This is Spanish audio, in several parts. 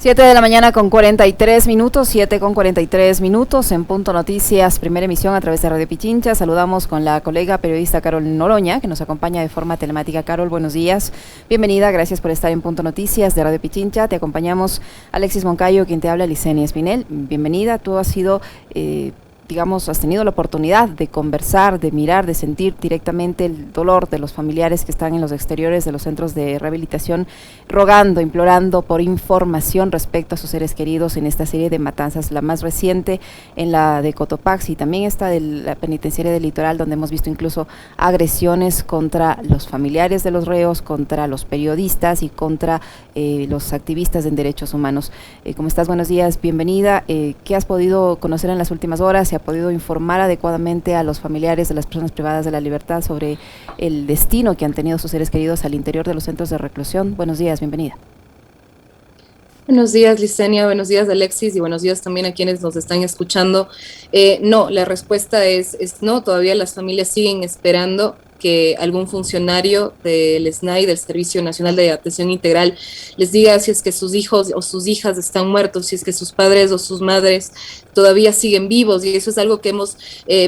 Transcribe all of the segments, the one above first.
7 de la mañana con 43 minutos, 7 con 43 minutos en Punto Noticias, primera emisión a través de Radio Pichincha. Saludamos con la colega periodista Carol Noroña, que nos acompaña de forma telemática. Carol, buenos días, bienvenida, gracias por estar en Punto Noticias de Radio Pichincha. Te acompañamos Alexis Moncayo, quien te habla, Licenia Espinel. Bienvenida, tú has sido... has tenido la oportunidad de conversar, de mirar, de sentir directamente el dolor de los familiares que están en los exteriores de los centros de rehabilitación, rogando, implorando por información respecto a sus seres queridos en esta serie de matanzas, la más reciente en la de Cotopaxi, también esta de la penitenciaria del Litoral, donde hemos visto incluso agresiones contra los familiares de los reos, contra los periodistas y contra los activistas en derechos humanos. ¿Cómo estás? Buenos días, bienvenida. ¿Qué has podido conocer en las últimas horas? ¿Se ha podido informar adecuadamente a los familiares de las personas privadas de la libertad sobre el destino que han tenido sus seres queridos al interior de los centros de reclusión? Buenos días, bienvenida. Buenos días, Licenia, buenos días, Alexis, y buenos días también a quienes nos están escuchando. No, la respuesta es no, todavía las familias siguen esperando que algún funcionario del SNAI, del Servicio Nacional de Atención Integral, les diga si es que sus hijos o sus hijas están muertos, si es que sus padres o sus madres todavía siguen vivos, y eso es algo que hemos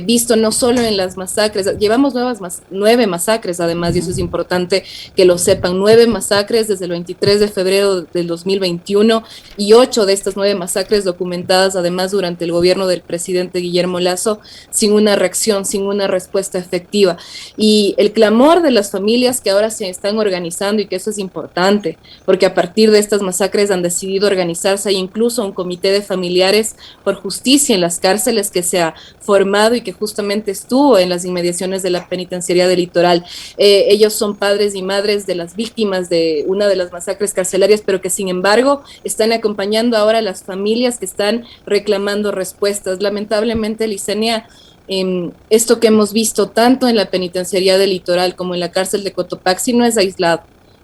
visto no solo en las masacres, llevamos 9 masacres además, y eso es importante que lo sepan, 9 masacres desde el 23 de febrero del 2021, y 8 de estas 9 masacres documentadas además durante el gobierno del presidente Guillermo Lasso, sin una reacción, sin una respuesta efectiva. Y el clamor de las familias que ahora se están organizando, y que eso es importante, porque a partir de estas masacres han decidido organizarse. Hay incluso un comité de familiares por justicia en las cárceles que se ha formado y que justamente estuvo en las inmediaciones de la penitenciaría del Litoral. Ellos son padres y madres de las víctimas de una de las masacres carcelarias, pero que sin embargo están acompañando ahora a las familias que están reclamando respuestas. Lamentablemente, Licenia, esto que hemos visto tanto en la penitenciaría del Litoral como en la cárcel de Cotopaxi no es aislado.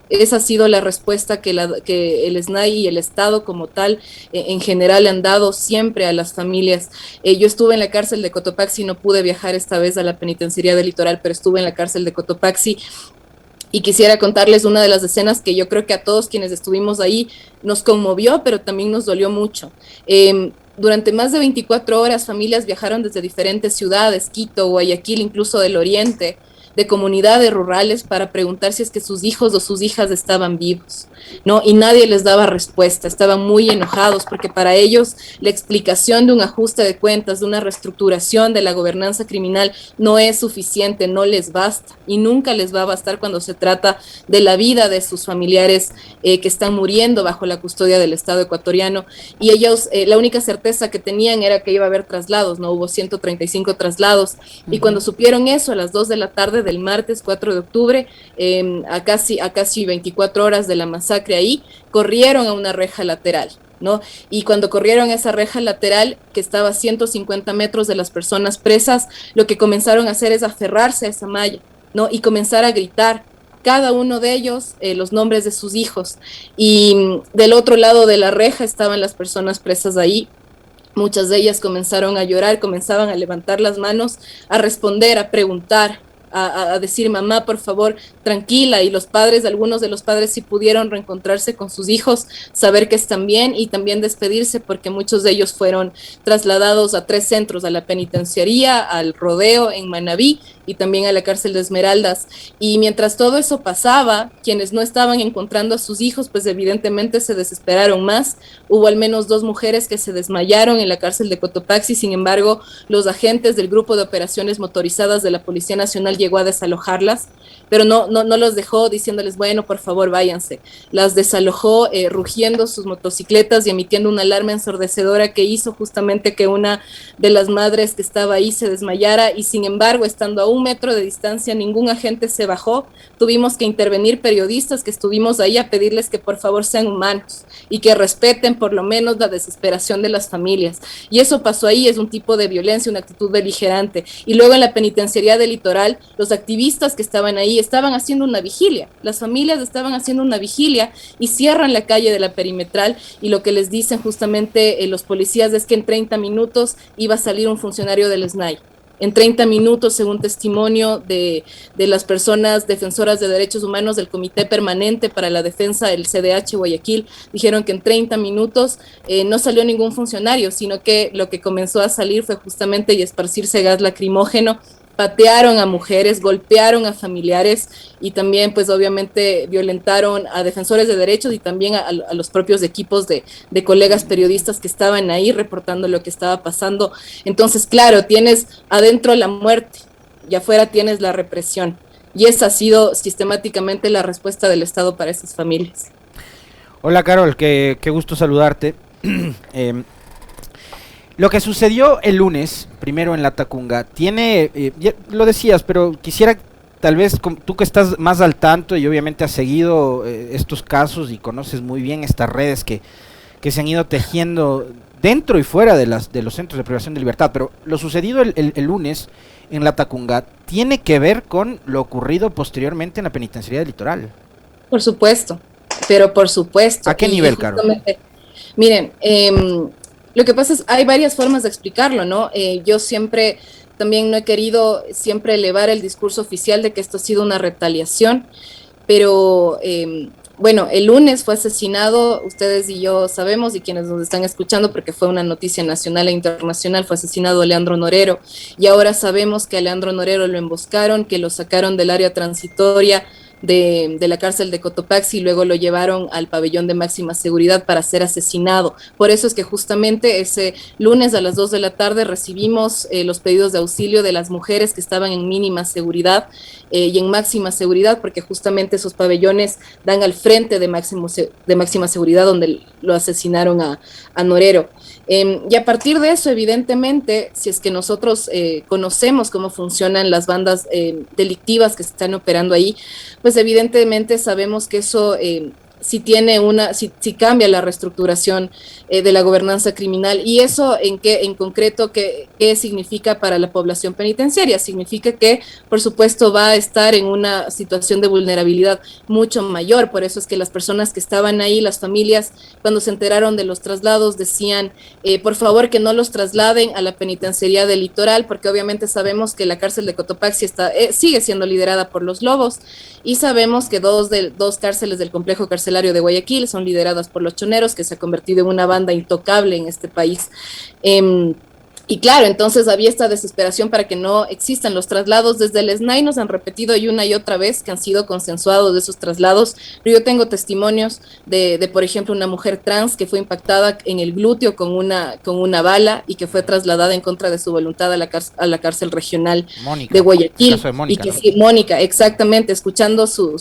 Esa ha sido la respuesta que el SNAI y el Estado como tal en general han dado siempre a las familias. Yo estuve en la cárcel de Cotopaxi, no pude viajar esta vez a la penitenciaría del Litoral, pero estuve en la cárcel de Cotopaxi. Y quisiera contarles una de las escenas que yo creo que a todos quienes estuvimos ahí nos conmovió, pero también nos dolió mucho. Durante más de 24 horas, familias viajaron desde diferentes ciudades, Quito, Guayaquil, incluso del oriente, de comunidades rurales, para preguntar si es que sus hijos o sus hijas estaban vivos, ¿no? Y nadie les daba respuesta, estaban muy enojados porque para ellos la explicación de un ajuste de cuentas, de una reestructuración de la gobernanza criminal no es suficiente, no les basta y nunca les va a bastar cuando se trata de la vida de sus familiares que están muriendo bajo la custodia del Estado ecuatoriano. Y ellos, la única certeza que tenían era que iba a haber traslados, ¿no? Hubo 135 traslados, y cuando supieron eso a las 2 de la tarde del martes 4 de octubre, a casi 24 horas de la masacre ahí, corrieron a una reja lateral, ¿no? Y cuando corrieron a esa reja lateral, que estaba a 150 metros de las personas presas, lo que comenzaron a hacer es aferrarse a esa malla, ¿no? Y comenzar a gritar, cada uno de ellos, los nombres de sus hijos. Y del otro lado de la reja estaban las personas presas ahí. Muchas de ellas comenzaron a llorar, comenzaban a levantar las manos, a responder, a preguntar, a decir, mamá, por favor, tranquila. Y los padres, algunos de los padres sí pudieron reencontrarse con sus hijos, saber que están bien y también despedirse, porque muchos de ellos fueron trasladados a 3 centros, a la penitenciaría, al Rodeo en Manabí y también a la cárcel de Esmeraldas. Y mientras todo eso pasaba, quienes no estaban encontrando a sus hijos, pues evidentemente se desesperaron más. Hubo al menos 2 mujeres que se desmayaron en la cárcel de Cotopaxi. Sin embargo, los agentes del Grupo de Operaciones Motorizadas de la Policía Nacional llegó a desalojarlas, pero no los dejó diciéndoles, bueno, por favor, váyanse. Las desalojó rugiendo sus motocicletas y emitiendo una alarma ensordecedora que hizo justamente que una de las madres que estaba ahí se desmayara. Y sin embargo, estando a 1 metro de distancia, ningún agente se bajó. Tuvimos que intervenir periodistas que estuvimos ahí a pedirles que por favor sean humanos y que respeten por lo menos la desesperación de las familias. Y eso pasó ahí, es un tipo de violencia, una actitud beligerante. Y luego en la penitenciaría del Litoral, los activistas que estaban ahí estaban haciendo una vigilia, las familias estaban haciendo una vigilia y cierran la calle de la Perimetral, y lo que les dicen justamente los policías es que en 30 minutos iba a salir un funcionario del SNAI. en 30 minutos, según testimonio de las personas defensoras de derechos humanos del Comité Permanente para la Defensa del CDH Guayaquil, dijeron que en 30 minutos no salió ningún funcionario, sino que lo que comenzó a salir fue justamente y esparcirse gas lacrimógeno, patearon a mujeres, golpearon a familiares y también pues obviamente violentaron a defensores de derechos y también a los propios equipos de colegas periodistas que estaban ahí reportando lo que estaba pasando. Entonces, claro, tienes adentro la muerte y afuera tienes la represión. Y esa ha sido sistemáticamente la respuesta del Estado para esas familias. Hola Carol, qué gusto saludarte. Lo que sucedió el lunes, primero en Latacunga, tiene, ya lo decías, pero quisiera tal vez, tú que estás más al tanto y obviamente has seguido estos casos y conoces muy bien estas redes que se han ido tejiendo dentro y fuera de los centros de privación de libertad, pero lo sucedido el lunes en Latacunga tiene que ver con lo ocurrido posteriormente en la penitenciaría del Litoral. Por supuesto, pero por supuesto. ¿A qué nivel, Carol? Miren, lo que pasa es, hay varias formas de explicarlo, ¿no? Yo siempre también no he querido siempre elevar el discurso oficial de que esto ha sido una retaliación, pero bueno, el lunes fue asesinado, ustedes y yo sabemos, y quienes nos están escuchando, porque fue una noticia nacional e internacional, fue asesinado Leandro Norero, y ahora sabemos que a Leandro Norero lo emboscaron, que lo sacaron del área transitoria de la cárcel de Cotopaxi y luego lo llevaron al pabellón de máxima seguridad para ser asesinado. Por eso es que justamente ese lunes a las 2 de la tarde recibimos los pedidos de auxilio de las mujeres que estaban en mínima seguridad y en máxima seguridad, porque justamente esos pabellones dan al frente de máxima seguridad donde lo asesinaron a Norero. Y a partir de eso, evidentemente, si es que nosotros conocemos cómo funcionan las bandas delictivas que se están operando ahí, pues evidentemente sabemos que eso si cambia la reestructuración de la gobernanza criminal. Y eso en concreto, ¿qué significa para la población penitenciaria? Significa que, por supuesto, va a estar en una situación de vulnerabilidad mucho mayor. Por eso es que las personas que estaban ahí, las familias, cuando se enteraron de los traslados, decían, por favor, que no los trasladen a la penitenciaría del Litoral, porque obviamente sabemos que la cárcel de Cotopaxi sigue siendo liderada por los Lobos, y sabemos que dos cárceles del complejo carcelario de Guayaquil son lideradas por los Choneros, que se ha convertido en una banda intocable en este país. Y claro, entonces había esta desesperación para que no existan los traslados. Desde el SNAI nos han repetido una y otra vez que han sido consensuados de esos traslados, pero yo tengo testimonios de por ejemplo, una mujer trans que fue impactada en el glúteo con una bala y que fue trasladada en contra de su voluntad a la cárcel regional Mónica, de Guayaquil. El caso de Mónica, y que ¿no? Sí, Mónica, exactamente, escuchando su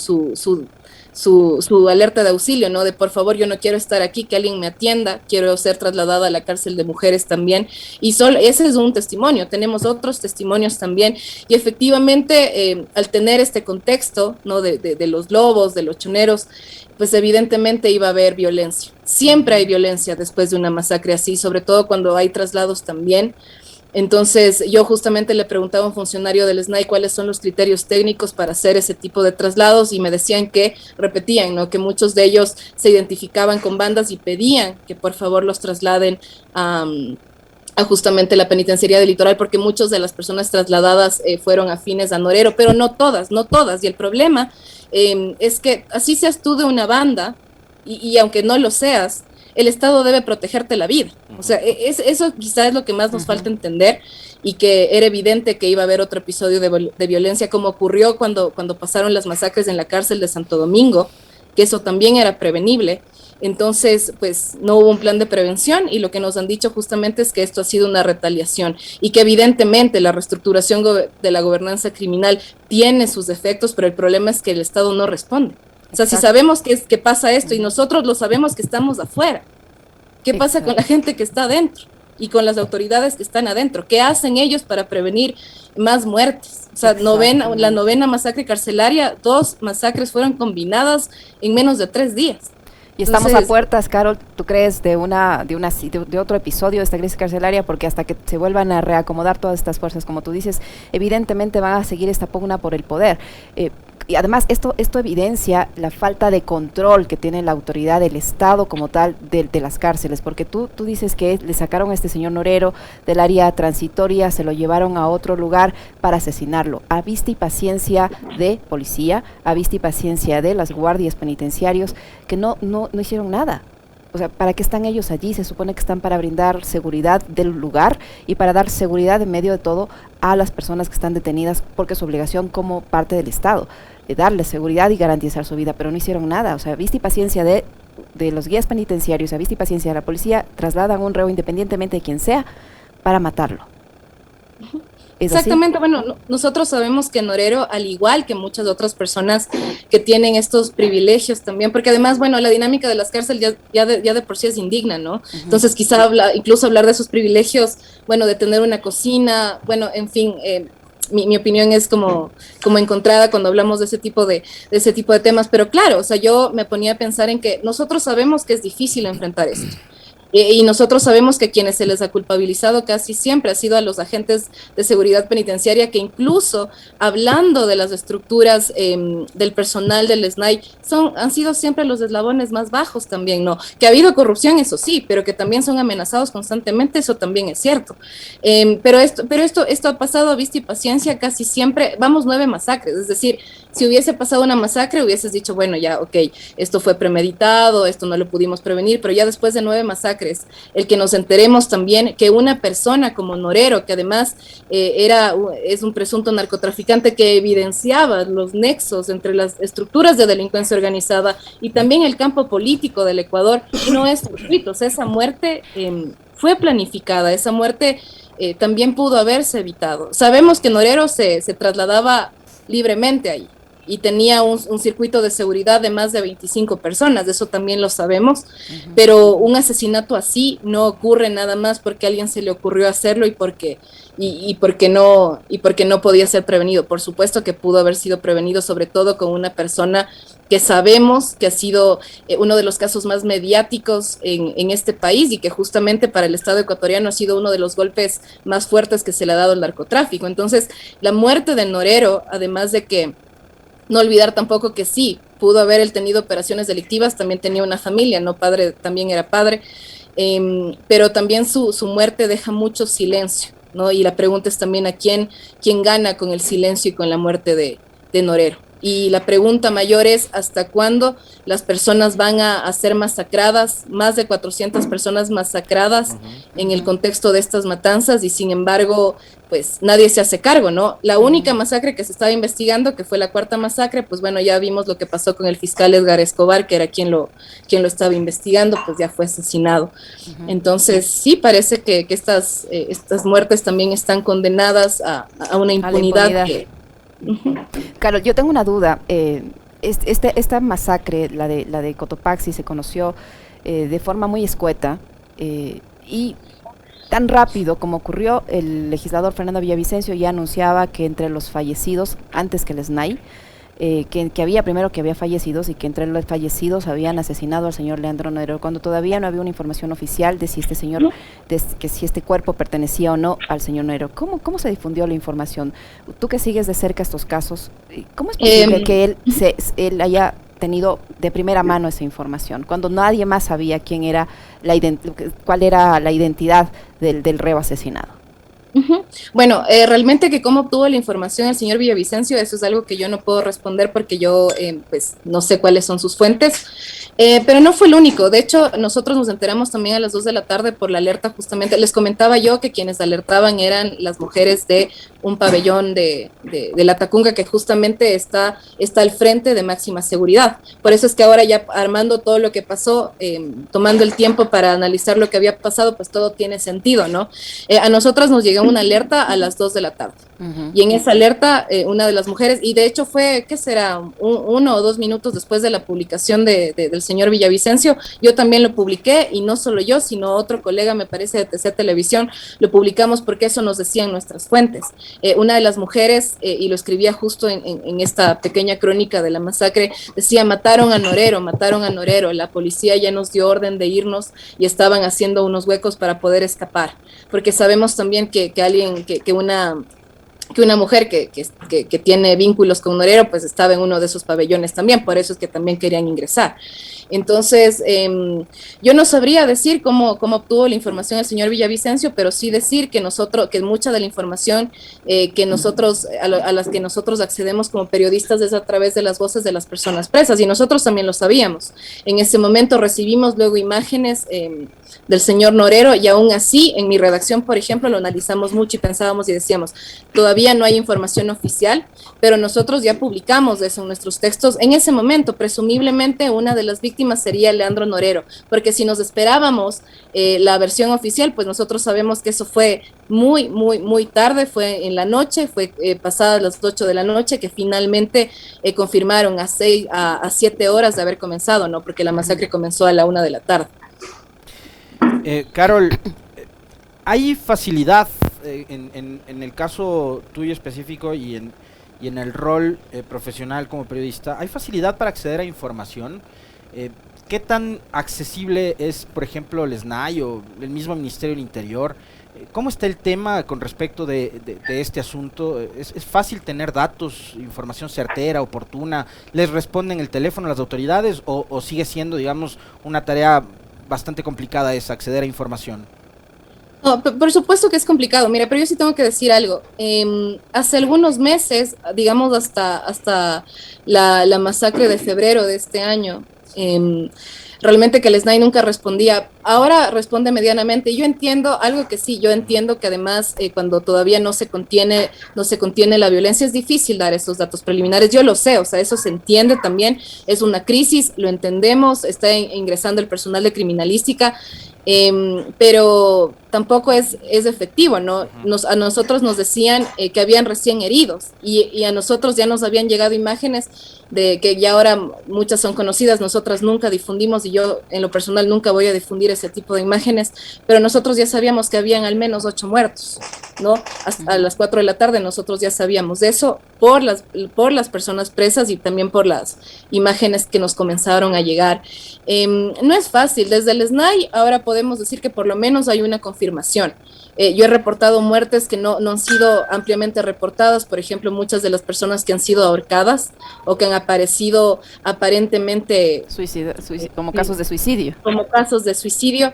alerta de auxilio, ¿no? De por favor, yo no quiero estar aquí, que alguien me atienda, quiero ser trasladada a la cárcel de mujeres también. Y ese es un testimonio, tenemos otros testimonios también. Y efectivamente, al tener este contexto, ¿no? De los Lobos, de los Choneros, pues evidentemente iba a haber violencia. Siempre hay violencia después de una masacre así, sobre todo cuando hay traslados también. Entonces, yo justamente le preguntaba a un funcionario del SNAI cuáles son los criterios técnicos para hacer ese tipo de traslados y me decían repetían, ¿no? Que muchos de ellos se identificaban con bandas y pedían que por favor los trasladen a justamente la penitenciaría del Litoral, porque muchas de las personas trasladadas fueron afines a Norero, pero no todas. Y el problema es que así seas tú de una banda y aunque no lo seas, el Estado debe protegerte la vida. O sea, eso quizás es lo que más nos falta entender, y que era evidente que iba a haber otro episodio de violencia, como ocurrió cuando pasaron las masacres en la cárcel de Santo Domingo, que eso también era prevenible. Entonces, pues no hubo un plan de prevención, y lo que nos han dicho justamente es que esto ha sido una retaliación y que evidentemente la reestructuración de la gobernanza criminal tiene sus efectos, pero el problema es que el Estado no responde. O sea, si sabemos que pasa esto y nosotros lo sabemos que estamos afuera, ¿qué pasa con la gente que está adentro y con las autoridades que están adentro? ¿Qué hacen ellos para prevenir más muertes? O sea, la novena masacre carcelaria, 2 masacres fueron combinadas en menos de 3 días. Y estamos a puertas, Carol, ¿tú crees de otro episodio de esta crisis carcelaria? Porque hasta que se vuelvan a reacomodar todas estas fuerzas, como tú dices, evidentemente van a seguir esta pugna por el poder. y además esto evidencia la falta de control que tiene la autoridad del Estado como tal de las cárceles, porque tú dices que le sacaron a este señor Norero del área transitoria, se lo llevaron a otro lugar para asesinarlo, a vista y paciencia de policía, a vista y paciencia de las guardias penitenciarios, que no hicieron nada. O sea, ¿para qué están ellos allí? Se supone que están para brindar seguridad del lugar y para dar seguridad en medio de todo a las personas que están detenidas, porque es su obligación como parte del Estado, de darles seguridad y garantizar su vida, pero no hicieron nada. O sea, vista y paciencia de los guías penitenciarios, a vista y paciencia de la policía, trasladan a un reo independientemente de quien sea para matarlo. Exactamente, bueno, nosotros sabemos que Norero, al igual que muchas otras personas que tienen estos privilegios también, porque además, bueno, la dinámica de las cárceles ya de por sí es indigna, ¿no? Entonces quizá incluso hablar de sus privilegios, bueno, de tener una cocina, bueno, en fin, mi opinión es como encontrada cuando hablamos de ese tipo de temas, pero claro, o sea, yo me ponía a pensar en que nosotros sabemos que es difícil enfrentar esto. Y nosotros sabemos que quienes se les ha culpabilizado casi siempre ha sido a los agentes de seguridad penitenciaria, que incluso hablando de las estructuras del personal del SNAI, han sido siempre los eslabones más bajos también, ¿no? Que ha habido corrupción, eso sí, pero que también son amenazados constantemente, eso también es cierto. Pero esto ha pasado a vista y paciencia casi siempre, vamos 9 masacres, es decir, si hubiese pasado una masacre, hubieses dicho, bueno, ya, ok, esto fue premeditado, esto no lo pudimos prevenir, pero ya después de 9 masacres, el que nos enteremos también que una persona como Norero, que además es un presunto narcotraficante que evidenciaba los nexos entre las estructuras de delincuencia organizada y también el campo político del Ecuador, no es fortuito. O sea, esa muerte fue planificada, esa muerte también pudo haberse evitado. Sabemos que Norero se trasladaba libremente ahí y tenía un circuito de seguridad de más de 25 personas, de eso también lo sabemos, pero un asesinato así no ocurre nada más porque a alguien se le ocurrió hacerlo y porque no podía ser prevenido. Por supuesto que pudo haber sido prevenido, sobre todo con una persona que sabemos que ha sido uno de los casos más mediáticos en este país y que justamente para el Estado ecuatoriano ha sido uno de los golpes más fuertes que se le ha dado al narcotráfico. Entonces, la muerte de Norero, además de que no olvidar tampoco que sí, pudo haber él tenido operaciones delictivas, también tenía una familia, no padre, también era padre, pero también su muerte deja mucho silencio, ¿no? Y la pregunta es también a quién gana con el silencio y con la muerte de Norero. Y la pregunta mayor es ¿hasta cuándo las personas van a ser masacradas? Más de 400 personas masacradas en el contexto de estas matanzas y sin embargo, pues nadie se hace cargo, ¿no? La única masacre que se estaba investigando, que fue la 4ª masacre, pues bueno, ya vimos lo que pasó con el fiscal Edgar Escobar, que era quien lo estaba investigando, pues ya fue asesinado. Entonces, sí, parece que estas muertes también están condenadas a una impunidad que... Claro, yo tengo una duda. Esta masacre, la de Cotopaxi, se conoció de forma muy escueta y tan rápido como ocurrió. El legislador Fernando Villavicencio ya anunciaba que entre los fallecidos, antes que el SNAI, que había fallecidos y que entre los fallecidos habían asesinado al señor Leandro Norero, cuando todavía no había una información oficial de si este señor, que si este cuerpo pertenecía o no al señor Norero. ¿Cómo se difundió la información? Tú que sigues de cerca estos casos, ¿cómo es posible que él haya tenido de primera mano esa información, cuando nadie más sabía cuál era la identidad del reo asesinado? Bueno, realmente que cómo obtuvo la información el señor Villavicencio, eso es algo que yo no puedo responder porque yo pues no sé cuáles son sus fuentes, pero no fue el único. De hecho, nosotros nos enteramos también a las 2 de la tarde por la alerta. Justamente les comentaba yo que quienes alertaban eran las mujeres de un pabellón de la Tacunga que justamente está al frente de máxima seguridad. Por eso es que ahora ya armando todo lo que pasó, tomando el tiempo para analizar lo que había pasado, pues todo tiene sentido, ¿no? A nosotras nos llegó una alerta a las 2 de la tarde. Y en esa alerta, una de las mujeres, y de hecho fue, ¿qué será? 1 o 2 minutos después de la publicación del señor Villavicencio, yo también lo publiqué, y no solo yo, sino otro colega, me parece, de TC Televisión, lo publicamos porque eso nos decían nuestras fuentes. Una de las mujeres, y lo escribía justo en esta pequeña crónica de la masacre, decía, mataron a Norero, la policía ya nos dio orden de irnos y estaban haciendo unos huecos para poder escapar, porque sabemos también que que una mujer que tiene vínculos con Norero, pues estaba en uno de esos pabellones también, por eso es que también querían ingresar. Entonces, yo no sabría decir cómo obtuvo la información el señor Villavicencio, pero sí decir que que mucha de la información que nosotros, a las que nosotros accedemos como periodistas es a través de las voces de las personas presas, y nosotros también lo sabíamos. En ese momento recibimos luego imágenes del señor Norero, y aún así, en mi redacción, por ejemplo, lo analizamos mucho y pensábamos y decíamos, todavía no hay información oficial, pero nosotros ya publicamos eso en nuestros textos. En ese momento, presumiblemente, una de las víctimas sería Leandro Norero, porque si nos esperábamos la versión oficial, pues nosotros sabemos que eso fue muy tarde, fue en la noche, fue pasadas las 8 de la noche, que finalmente confirmaron a 7 horas de haber comenzado, ¿no? Porque la masacre comenzó a la 1 de la tarde. Carol, ¿hay facilidad en el caso tuyo específico y en el rol profesional como periodista? ¿Hay facilidad para acceder a información? ¿Qué tan accesible es, por ejemplo, el SNAI o el mismo Ministerio del Interior? ¿Cómo está el tema con respecto de este asunto? ¿Es fácil tener datos, información certera, oportuna? ¿Les responden el teléfono a las autoridades o sigue siendo, digamos, una tarea bastante complicada esa, acceder a información? No, por supuesto que es complicado. Mira, pero yo sí tengo que decir algo. Hace algunos meses, digamos hasta la masacre de febrero de este año, realmente que el SNAI nunca respondía. Ahora responde medianamente. Yo entiendo algo que sí, yo entiendo que además cuando todavía no se contiene la violencia, es difícil dar esos datos preliminares. Yo lo sé, o sea, eso se entiende también. Es una crisis, lo entendemos, está ingresando el personal de criminalística. Pero tampoco es efectivo, ¿no? A nosotros nos decían que habían recién heridos y a nosotros ya nos habían llegado imágenes de que ya ahora muchas son conocidas, nosotras nunca difundimos y yo en lo personal nunca voy a difundir ese tipo de imágenes, pero nosotros ya sabíamos que habían al menos 8 muertos, ¿no? A las 4 de la tarde nosotros ya sabíamos de eso por las personas presas y también por las imágenes que nos comenzaron a llegar. No es fácil, desde el SNAI ahora podemos decir que por lo menos hay una confirmación. Yo he reportado muertes que no han sido ampliamente reportadas, por ejemplo, muchas de las personas que han sido ahorcadas o que han aparecido aparentemente como casos de suicidio. Como casos de suicidio.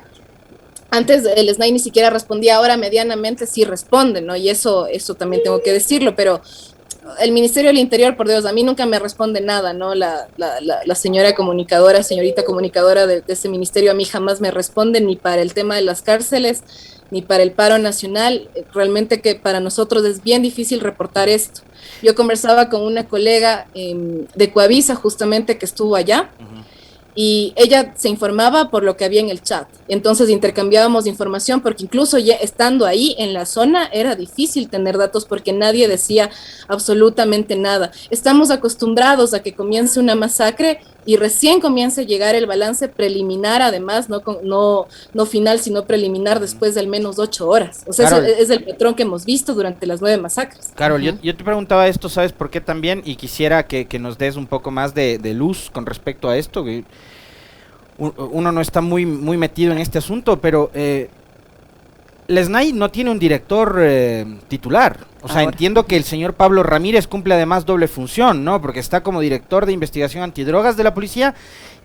Antes el SNAI ni siquiera respondía, ahora medianamente sí responde, ¿no? Y eso también tengo que decirlo, pero el Ministerio del Interior, por Dios, a mí nunca me responde nada, ¿no? La señorita comunicadora de ese ministerio a mí jamás me responde ni para el tema de las cárceles, ni para el paro nacional. Realmente que para nosotros es bien difícil reportar esto. Yo conversaba con una colega de Coavisa justamente que estuvo allá, y ella se informaba por lo que había en el chat. Entonces intercambiábamos información porque incluso ya estando ahí en la zona era difícil tener datos porque nadie decía absolutamente nada. Estamos acostumbrados a que comience una masacre y recién comience a llegar el balance preliminar, además, no final, sino preliminar después de al menos 8 horas. O sea, Carol, eso es el patrón que hemos visto durante las 9 masacres. Carol, yo te preguntaba esto, ¿sabes por qué también? Y quisiera que nos des un poco más de luz con respecto a esto. Que uno no está muy metido en este asunto, pero el SNAI no tiene un director titular. O sea, entiendo que el señor Pablo Ramírez cumple además doble función, ¿no? Porque está como director de investigación antidrogas de la policía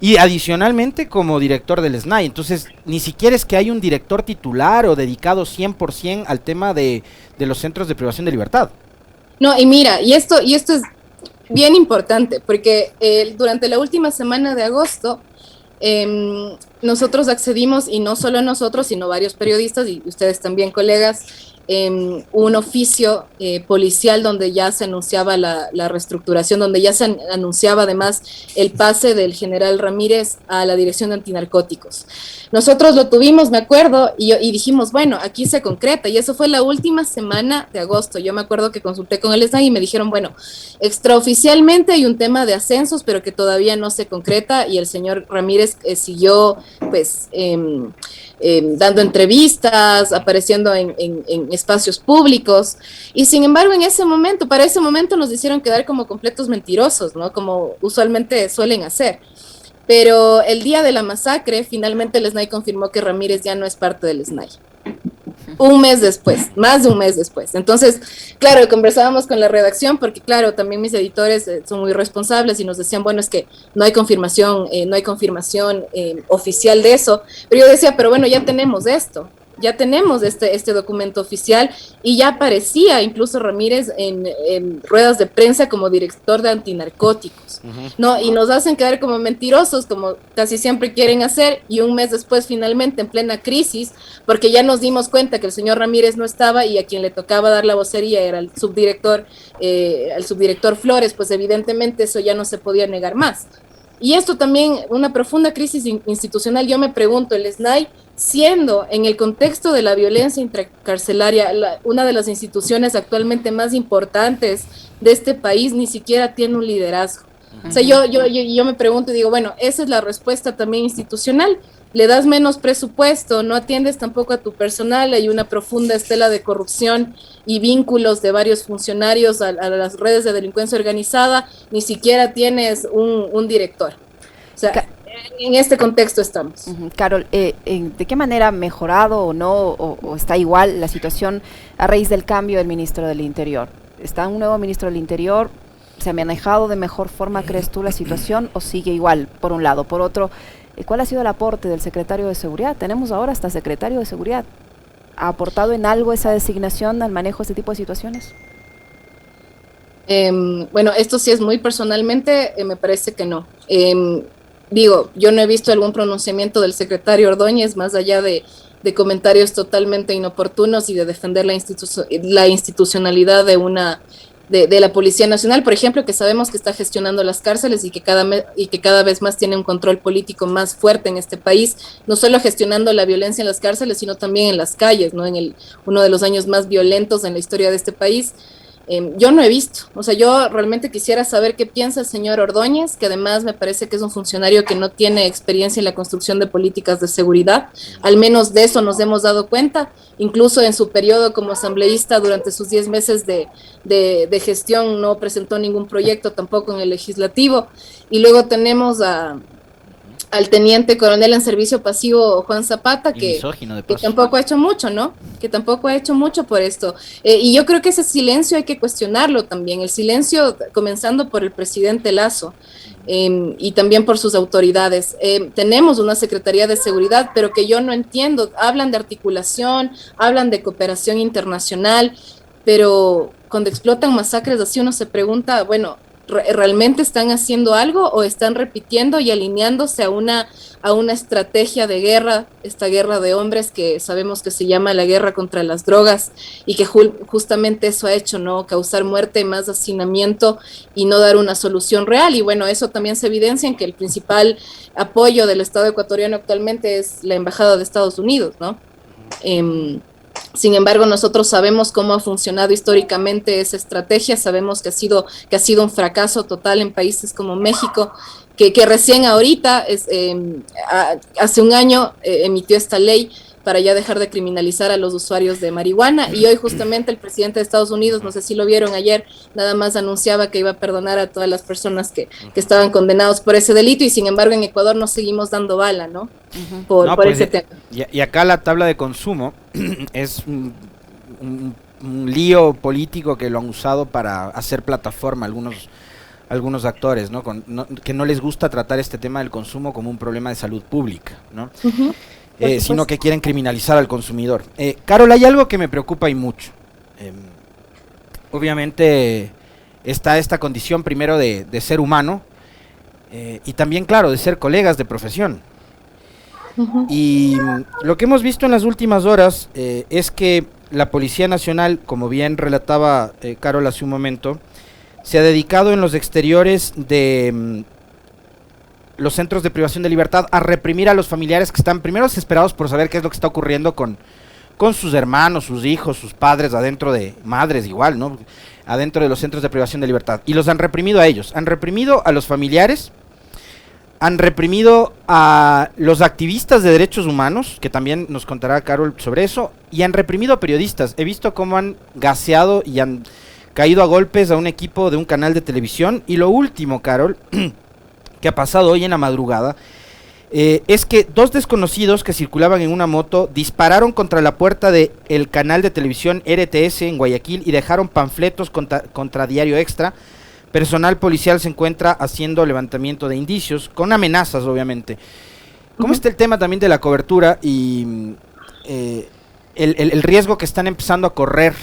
y adicionalmente como director del SNAI. Entonces, ni siquiera es que hay un director titular o dedicado 100% al tema de los centros de privación de libertad. No, y mira, y esto es bien importante, porque durante la última semana de agosto, nosotros accedimos, y no solo nosotros, sino varios periodistas y ustedes también, colegas, un oficio policial donde ya se anunciaba la reestructuración, donde ya se anunciaba además el pase del general Ramírez a la Dirección de Antinarcóticos. Nosotros lo tuvimos, me acuerdo, y dijimos, bueno, aquí se concreta, y eso fue la última semana de agosto. Yo me acuerdo que consulté con el SNAI y me dijeron, bueno, extraoficialmente hay un tema de ascensos, pero que todavía no se concreta, y el señor Ramírez siguió, pues, dando entrevistas, apareciendo en espacios públicos, y sin embargo para ese momento nos hicieron quedar como completos mentirosos, ¿no? Como usualmente suelen hacer. Pero el día de la masacre, finalmente el SNAI confirmó que Ramírez ya no es parte del SNAI. un mes después, más de un mes después. Entonces, claro, conversábamos con la redacción porque, claro, también mis editores son muy responsables y nos decían, bueno, es que no hay confirmación, oficial de eso. Pero yo decía, pero bueno, ya tenemos esto. Ya tenemos este documento oficial y ya aparecía incluso Ramírez en ruedas de prensa como director de antinarcóticos, ¿no? Y nos hacen quedar como mentirosos, como casi siempre quieren hacer, y un mes después finalmente en plena crisis, porque ya nos dimos cuenta que el señor Ramírez no estaba y a quien le tocaba dar la vocería era el subdirector Flores, pues evidentemente eso ya no se podía negar más. Y esto también, una profunda crisis institucional. Yo me pregunto, el SNAI, siendo en el contexto de la violencia intracarcelaria una de las instituciones actualmente más importantes de este país, ni siquiera tiene un liderazgo. O sea, yo me pregunto y digo, bueno, esa es la respuesta también institucional. Le das menos presupuesto, no atiendes tampoco a tu personal, hay una profunda estela de corrupción y vínculos de varios funcionarios a las redes de delincuencia organizada, ni siquiera tienes un director. O sea, en este contexto estamos. Carol, ¿de qué manera ha mejorado o no, o está igual la situación a raíz del cambio del ministro del Interior? ¿Está un nuevo ministro del Interior? ¿Se ha manejado de mejor forma, crees tú, la situación, o sigue igual, por un lado? Por otro, ¿cuál ha sido el aporte del secretario de Seguridad? Tenemos ahora hasta secretario de Seguridad. ¿Ha aportado en algo esa designación al manejo de este tipo de situaciones? Bueno, esto sí es muy personalmente, me parece que no. Digo, yo no he visto algún pronunciamiento del secretario Ordóñez, más allá de comentarios totalmente inoportunos y de defender la institucionalidad de la Policía Nacional, por ejemplo, que sabemos que está gestionando las cárceles y que cada vez más tiene un control político más fuerte en este país, no solo gestionando la violencia en las cárceles, sino también en las calles, ¿no? Uno de los años más violentos en la historia de este país. Yo no he visto, o sea, yo realmente quisiera saber qué piensa el señor Ordóñez, que además me parece que es un funcionario que no tiene experiencia en la construcción de políticas de seguridad, al menos de eso nos hemos dado cuenta, incluso en su periodo como asambleísta durante sus 10 meses de gestión no presentó ningún proyecto tampoco en el legislativo, y luego tenemos al teniente coronel en servicio pasivo Juan Zapata, que tampoco ha hecho mucho, ¿no? Que tampoco ha hecho mucho por esto. Y yo creo que ese silencio hay que cuestionarlo también, el silencio comenzando por el presidente Lasso y también por sus autoridades. Tenemos una Secretaría de Seguridad, pero que yo no entiendo, hablan de articulación, hablan de cooperación internacional, pero cuando explotan masacres así uno se pregunta, bueno, ¿realmente están haciendo algo o están repitiendo y alineándose a una estrategia de guerra, esta guerra de hombres que sabemos que se llama la guerra contra las drogas y que justamente eso ha hecho, ¿no? Causar muerte, más hacinamiento y no dar una solución real? Y bueno, eso también se evidencia en que el principal apoyo del Estado ecuatoriano actualmente es la Embajada de Estados Unidos, ¿no? Sin embargo, nosotros sabemos cómo ha funcionado históricamente esa estrategia, sabemos que ha sido un fracaso total en países como México, que recién ahorita, hace un año, emitió esta ley para ya dejar de criminalizar a los usuarios de marihuana, y hoy justamente el presidente de Estados Unidos, no sé si lo vieron ayer, nada más anunciaba que iba a perdonar a todas las personas que estaban condenados por ese delito, y sin embargo en Ecuador nos seguimos dando bala, ¿no? Por ese tema. Y acá la tabla de consumo es un lío político que lo han usado para hacer plataforma algunos actores, ¿no? Que no les gusta tratar este tema del consumo como un problema de salud pública, ¿no? Sino que quieren criminalizar al consumidor. Carol, hay algo que me preocupa y mucho. Obviamente está esta condición primero de ser humano y también, claro, de ser colegas de profesión. Y lo que hemos visto en las últimas horas es que la Policía Nacional, como bien relataba Carol hace un momento, se ha dedicado en los exteriores de los centros de privación de libertad a reprimir a los familiares que están primero desesperados por saber qué es lo que está ocurriendo con sus hermanos, sus hijos, sus padres, madres igual, ¿no? Adentro de los centros de privación de libertad. Y los han reprimido a ellos, han reprimido a los familiares, han reprimido a los activistas de derechos humanos, que también nos contará Carol sobre eso, y han reprimido a periodistas. He visto cómo han gaseado y han caído a golpes a un equipo de un canal de televisión. Y lo último, Carol, que ha pasado hoy en la madrugada, es que dos desconocidos que circulaban en una moto dispararon contra la puerta del canal de televisión RTS en Guayaquil y dejaron panfletos contra Diario Extra. Personal policial se encuentra haciendo levantamiento de indicios, con amenazas obviamente. ¿Cómo está el tema también de la cobertura y el riesgo que están empezando a correr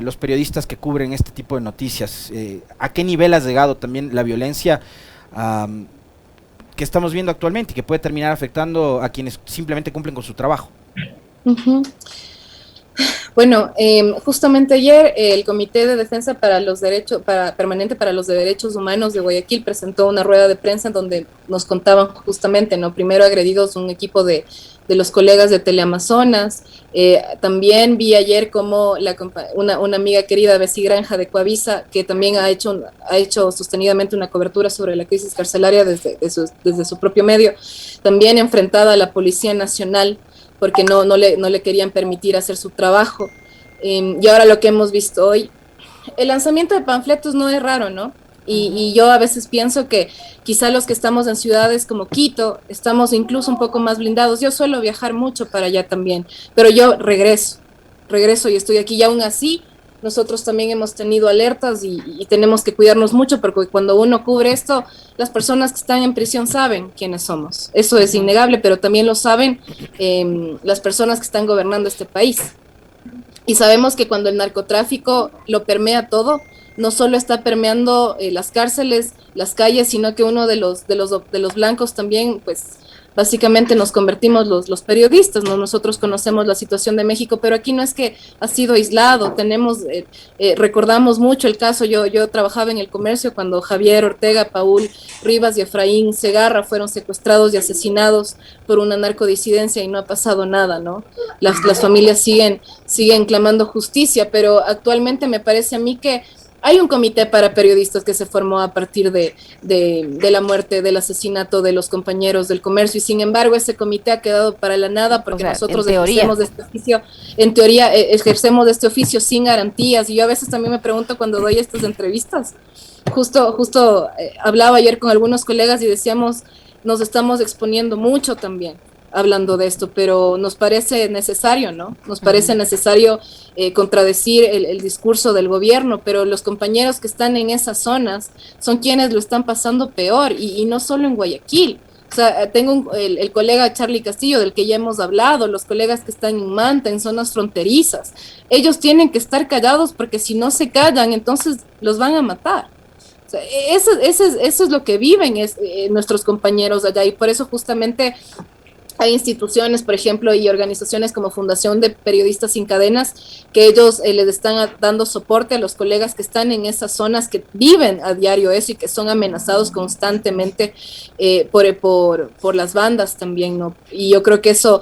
los periodistas que cubren este tipo de noticias? ¿A qué nivel ha llegado también la violencia que estamos viendo actualmente y que puede terminar afectando a quienes simplemente cumplen con su trabajo? Uh-huh. Bueno, justamente ayer el Comité de Defensa para los Derechos, Permanente para los Derechos Humanos de Guayaquil presentó una rueda de prensa en donde nos contaban justamente, ¿no? Primero agredidos un equipo de los colegas de Teleamazonas. También vi ayer como una amiga querida, Bessie Granja de Coavisa, que también ha hecho sostenidamente una cobertura sobre la crisis carcelaria desde su propio medio, también enfrentada a la Policía Nacional, porque no le querían permitir hacer su trabajo. Y ahora lo que hemos visto hoy, el lanzamiento de panfletos no es raro, ¿no? Y yo a veces pienso que quizá los que estamos en ciudades como Quito, estamos incluso un poco más blindados. Yo suelo viajar mucho para allá también, pero yo regreso y estoy aquí. Y aún así, nosotros también hemos tenido alertas y tenemos que cuidarnos mucho, porque cuando uno cubre esto, las personas que están en prisión saben quiénes somos. Eso es innegable, pero también lo saben las personas que están gobernando este país. Y sabemos que cuando el narcotráfico lo permea todo, no solo está permeando las cárceles, las calles, sino que uno de los blancos también, pues básicamente nos convertimos los periodistas, ¿no? Nosotros conocemos la situación de México, pero aquí no es que ha sido aislado, recordamos mucho el caso, yo trabajaba en el comercio cuando Javier Ortega, Paul Rivas y Efraín Segarra fueron secuestrados y asesinados por una narcodisidencia y no ha pasado nada, ¿no? Las familias siguen clamando justicia, pero actualmente me parece a mí que hay un comité para periodistas que se formó a partir de la muerte, del asesinato de los compañeros del comercio, y sin embargo ese comité ha quedado para la nada porque nosotros ejercemos de este oficio, en teoría ejercemos de este oficio sin garantías. Y yo a veces también me pregunto cuando doy estas entrevistas, justo hablaba ayer con algunos colegas y decíamos, nos estamos exponiendo mucho también hablando de esto, pero nos parece necesario, ¿no? Nos parece necesario contradecir el discurso del gobierno, pero los compañeros que están en esas zonas son quienes lo están pasando peor, y no solo en Guayaquil. O sea, tengo el colega Charlie Castillo, del que ya hemos hablado, los colegas que están en Manta, en zonas fronterizas. Ellos tienen que estar callados porque si no se callan, entonces los van a matar. O sea, eso es lo que viven nuestros compañeros allá, y por eso justamente hay instituciones, por ejemplo, y organizaciones como Fundación de Periodistas Sin Cadenas, que ellos les están dando soporte a los colegas que están en esas zonas, que viven a diario eso y que son amenazados constantemente por las bandas también, ¿no? Y yo creo que eso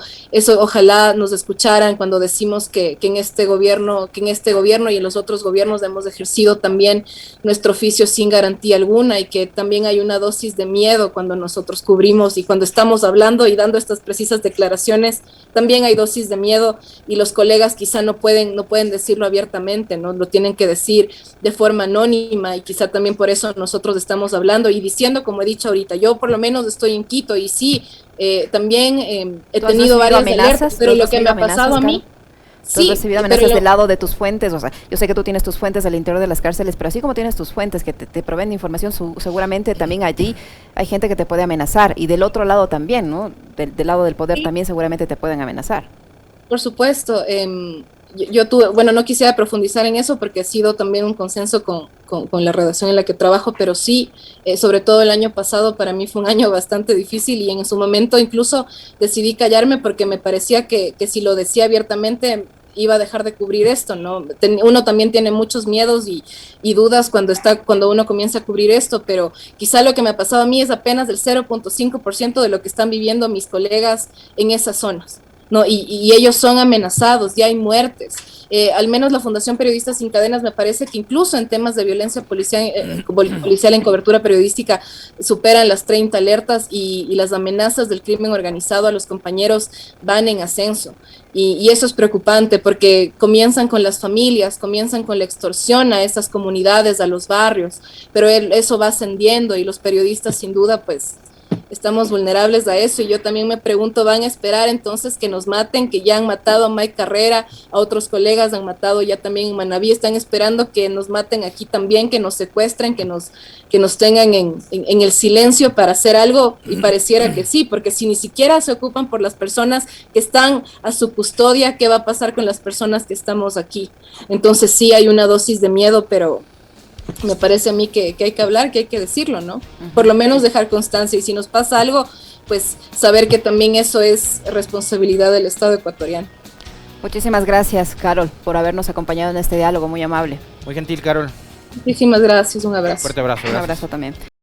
ojalá nos escucharan cuando decimos que en este gobierno y en los otros gobiernos hemos ejercido también nuestro oficio sin garantía alguna, y que también hay una dosis de miedo cuando nosotros cubrimos y cuando estamos hablando y dando estas precisas declaraciones, también hay dosis de miedo, y los colegas quizá no pueden decirlo abiertamente, ¿no? Lo tienen que decir de forma anónima, y quizá también por eso nosotros estamos hablando y diciendo, como he dicho ahorita, yo por lo menos estoy en Quito y sí, también he tenido varias alertas, pero lo que me ha pasado a mí... ¿Tú has recibido amenazas del lado de tus fuentes? O sea, yo sé que tú tienes tus fuentes al interior de las cárceles, pero así como tienes tus fuentes que te proveen de información, seguramente también allí hay gente que te puede amenazar, y del otro lado también, ¿no? Del lado del poder también seguramente te pueden amenazar. Por supuesto. Yo tuve, bueno, no quisiera profundizar en eso porque ha sido también un consenso con la redacción en la que trabajo, pero sí, sobre todo el año pasado para mí fue un año bastante difícil, y en su momento incluso decidí callarme porque me parecía que si lo decía abiertamente iba a dejar de cubrir esto, ¿no? Uno también tiene muchos miedos y dudas cuando uno comienza a cubrir esto, pero quizá lo que me ha pasado a mí es apenas el 0.5% de lo que están viviendo mis colegas en esas zonas, ¿no? Y ellos son amenazados, ya hay muertes. Al menos la Fundación Periodistas Sin Cadenas, me parece que incluso en temas de violencia policial en cobertura periodística superan las 30 alertas, y las amenazas del crimen organizado a los compañeros van en ascenso. Y eso es preocupante porque comienzan con las familias, comienzan con la extorsión a esas comunidades, a los barrios, pero eso va ascendiendo, y los periodistas sin duda pues estamos vulnerables a eso, y yo también me pregunto, ¿van a esperar entonces que nos maten, que ya han matado a Mike Carrera, a otros colegas han matado ya también en Manabí, están esperando que nos maten aquí también, que nos secuestren, que nos tengan en el silencio para hacer algo? Y pareciera que sí, porque si ni siquiera se ocupan por las personas que están a su custodia, ¿qué va a pasar con las personas que estamos aquí? Entonces sí hay una dosis de miedo, pero me parece a mí que hay que hablar, que hay que decirlo, ¿no? Por lo menos dejar constancia, y si nos pasa algo, pues saber que también eso es responsabilidad del Estado ecuatoriano. Muchísimas gracias, Carol, por habernos acompañado en este diálogo, muy amable. Muy gentil, Carol. Muchísimas gracias, un abrazo. Fuerte abrazo. Un abrazo también.